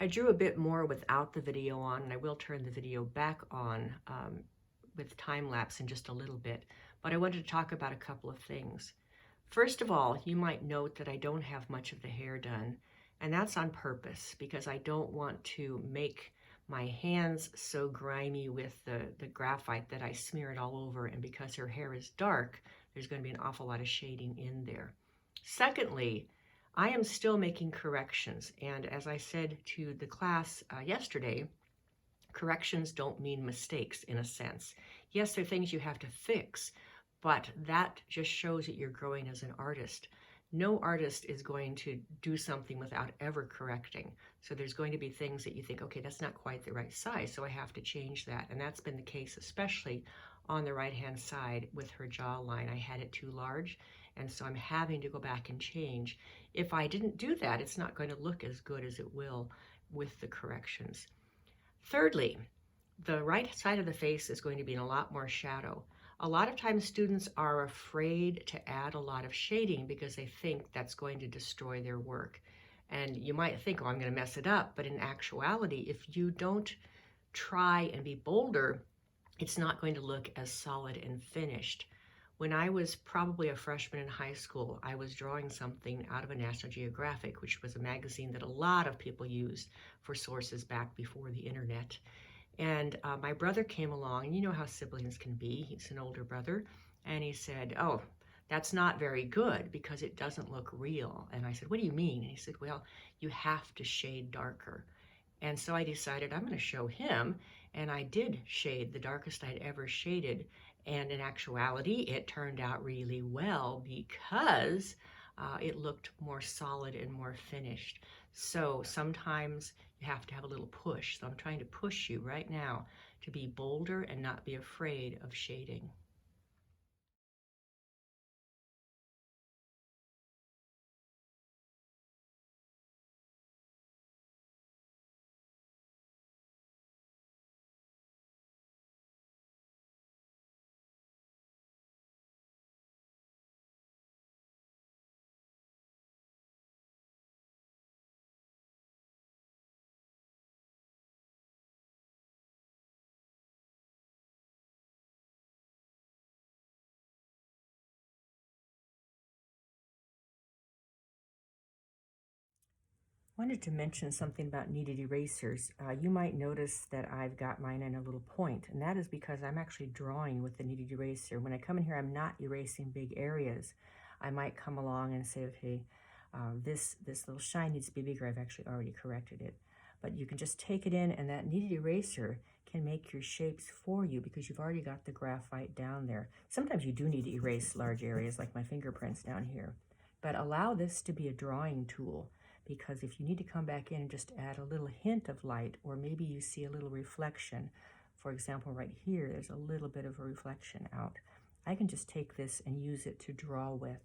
I drew a bit more without the video on, and I will turn the video back on with time lapse in just a little bit, but I wanted to talk about a couple of things. First of all, you might note that I don't have much of the hair done, and that's on purpose because I don't want to make my hands so grimy with the graphite that I smear it all over, and because her hair is dark, there's going to be an awful lot of shading in there. Secondly, I am still making corrections, and as I said to the class yesterday, corrections don't mean mistakes in a sense. Yes, there are things you have to fix, but that just shows that you're growing as an artist. No artist is going to do something without ever correcting. So there's going to be things that you think, okay, that's not quite the right size, so I have to change that. And that's been the case, especially on the right-hand side with her jawline. I had it too large, and so I'm having to go back and change. If I didn't do that, it's not going to look as good as it will with the corrections. Thirdly, the right side of the face is going to be in a lot more shadow. A lot of times students are afraid to add a lot of shading because they think that's going to destroy their work. And you might think, oh, I'm going to mess it up. But in actuality, if you don't try and be bolder, it's not going to look as solid and finished. When I was probably a freshman in high school, I was drawing something out of a National Geographic, which was a magazine that a lot of people used for sources back before the internet. And my brother came along, and you know how siblings can be. He's an older brother. And he said, oh, that's not very good because it doesn't look real. And I said, what do you mean? And he said, well, you have to shade darker. And so I decided I'm going to show him. And I did shade the darkest I'd ever shaded. And in actuality, it turned out really well because it looked more solid and more finished. So sometimes you have to have a little push. So I'm trying to push you right now to be bolder and not be afraid of shading. Wanted to mention something about kneaded erasers. You might notice that I've got mine in a little point, and that is because I'm actually drawing with the kneaded eraser. When I come in here, I'm not erasing big areas. I might come along and say, okay, this little shine needs to be bigger. I've actually already corrected it. But you can just take it in, and that kneaded eraser can make your shapes for you because you've already got the graphite down there. Sometimes you do need to erase large areas like my fingerprints down here. But allow this to be a drawing tool, because if you need to come back in and just add a little hint of light, or maybe you see a little reflection, for example, right here, there's a little bit of a reflection out. I can just take this and use it to draw with.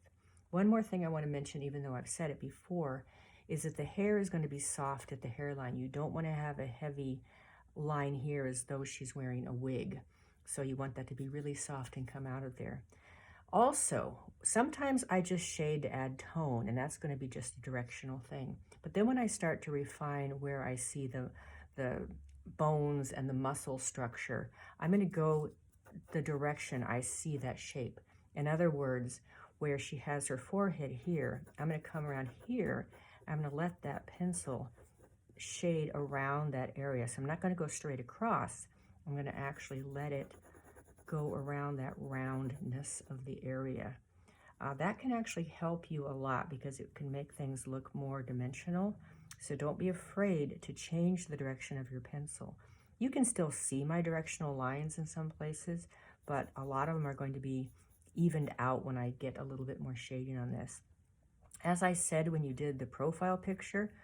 One more thing I want to mention, even though I've said it before, is that the hair is going to be soft at the hairline. You don't want to have a heavy line here as though she's wearing a wig. So you want that to be really soft and come out of there. Also, sometimes I just shade to add tone, and that's going to be just a directional thing. But then when I start to refine where I see the bones and the muscle structure, I'm going to go the direction I see that shape. In other words, where she has her forehead here, I'm going to come around here. I'm going to let that pencil shade around that area. So I'm not going to go straight across. I'm going to actually let it go around that roundness of the area. That can actually help you a lot because it can make things look more dimensional. So don't be afraid to change the direction of your pencil. You can still see my directional lines in some places, but a lot of them are going to be evened out when I get a little bit more shading on this. As I said when you did the profile picture,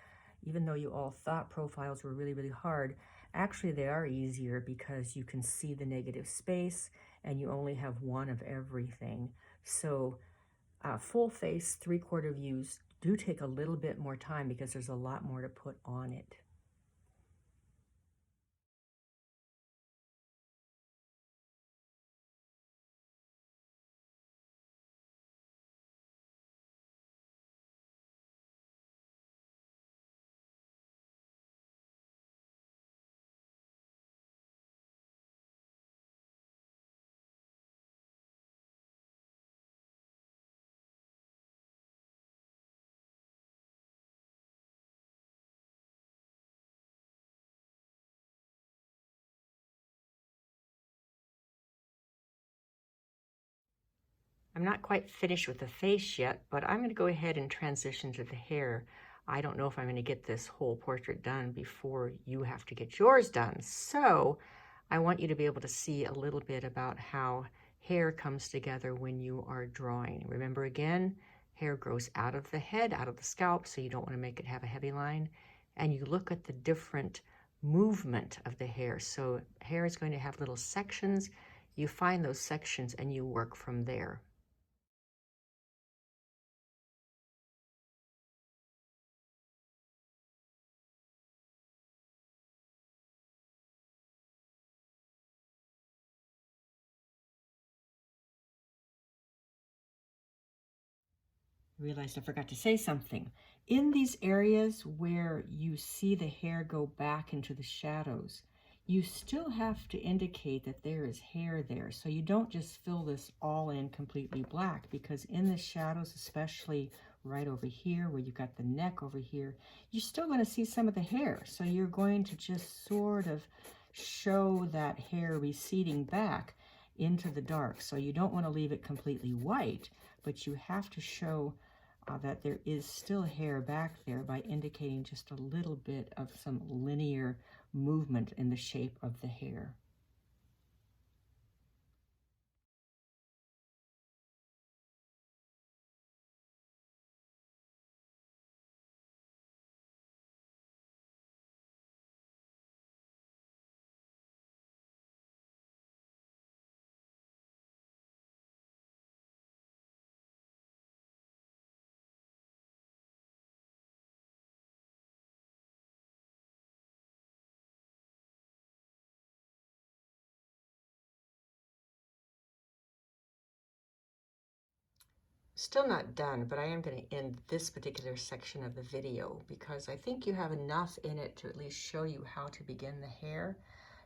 even though you all thought profiles were really, really hard, actually they are easier because you can see the negative space and you only have one of everything. So full face, 3/4 views do take a little bit more time because there's a lot more to put on it. I'm not quite finished with the face yet, but I'm going to go ahead and transition to the hair. I don't know if I'm going to get this whole portrait done before you have to get yours done. So I want you to be able to see a little bit about how hair comes together when you are drawing. Remember again, hair grows out of the head, out of the scalp, so you don't want to make it have a heavy line. And you look at the different movement of the hair. So hair is going to have little sections. You find those sections and you work from there. Realized I forgot to say something. In these areas where you see the hair go back into the shadows, you still have to indicate that there is hair there. So you don't just fill this all in completely black, because in the shadows, especially right over here where you've got the neck over here, you're still going to see some of the hair. So you're going to just sort of show that hair receding back into the dark. So you don't want to leave it completely white, but you have to show that there is still hair back there by indicating just a little bit of some linear movement in the shape of the hair. Still not done, but I am going to end this particular section of the video because I think you have enough in it to at least show you how to begin the hair.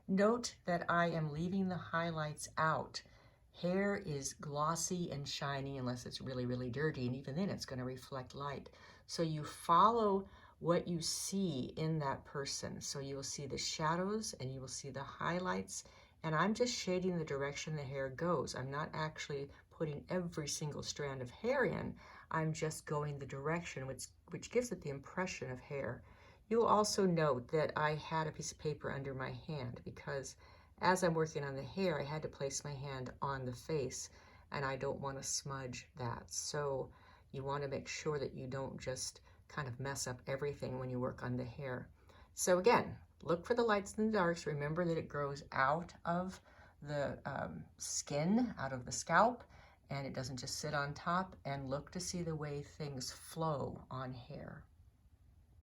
Note that I am leaving the highlights out. Hair is glossy and shiny unless it's really, really dirty, and even then it's going to reflect light. So you follow what you see in that person. So you will see the shadows and you will see the highlights, and I'm just shading the direction the hair goes. I'm not actually putting every single strand of hair in. I'm just going the direction which gives it the impression of hair. You'll also note that I had a piece of paper under my hand because as I'm working on the hair, I had to place my hand on the face, and I don't want to smudge that. So you want to make sure that you don't just kind of mess up everything when you work on the hair. So again, look for the lights and the darks. Remember that it grows out of the skin, out of the scalp, and it doesn't just sit on top. And look to see the way things flow on hair.